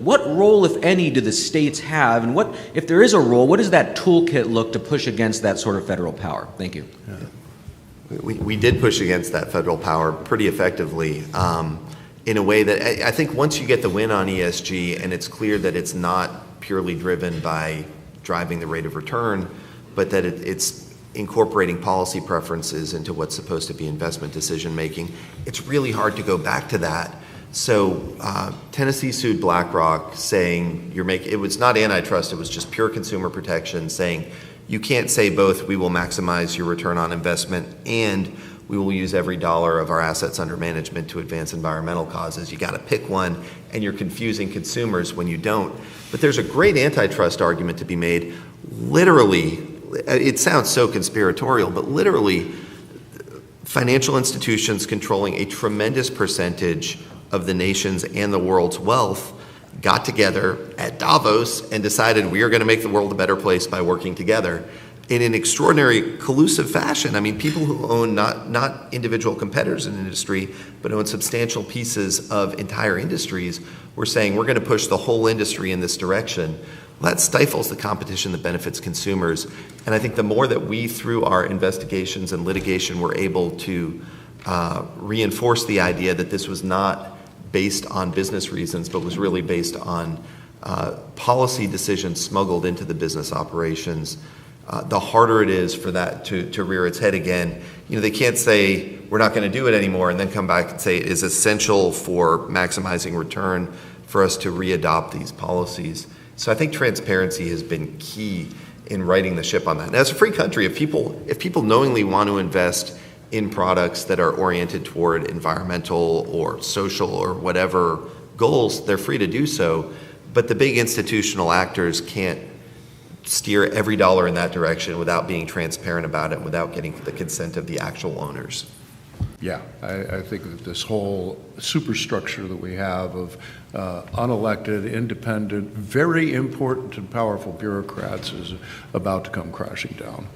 what role, if any, do the states have, and what, if there is a role, what does that toolkit look to push against that sort of federal power? Thank you. Yeah. We did push against that federal power pretty effectively in a way that I think once you get the win on ESG and it's clear that it's not purely driven by driving the rate of return, but that it's incorporating policy preferences into what's supposed to be investment decision making, it's really hard to go back to that. So Tennessee sued BlackRock saying it was not antitrust, it was just pure consumer protection, saying you can't say both, we will maximize your return on investment and we will use every dollar of our assets under management to advance environmental causes. You got to pick one, and you're confusing consumers when you don't. But there's a great antitrust argument to be made. Literally, it sounds so conspiratorial, but literally, financial institutions controlling a tremendous percentage of the nation's and the world's wealth got together at Davos and decided we are going to make the world a better place by working together in an extraordinary collusive fashion. I mean, people who own not individual competitors in the industry, but own substantial pieces of entire industries were saying we're going to push the whole industry in this direction. Well, that stifles the competition that benefits consumers. And I think the more that we, through our investigations and litigation, were able to reinforce the idea that this was not based on business reasons, but was really based on policy decisions smuggled into the business operations, the harder it is for that to rear its head again. You know, they can't say we're not going to do it anymore and then come back and say it is essential for maximizing return for us to readopt these policies. So I think transparency has been key in righting the ship on that. And as a free country, if people knowingly want to invest in products that are oriented toward environmental or social or whatever goals, they're free to do so. But the big institutional actors can't steer every dollar in that direction without being transparent about it, without getting the consent of the actual owners. Yeah, I think that this whole superstructure that we have of unelected, independent, very important and powerful bureaucrats is about to come crashing down.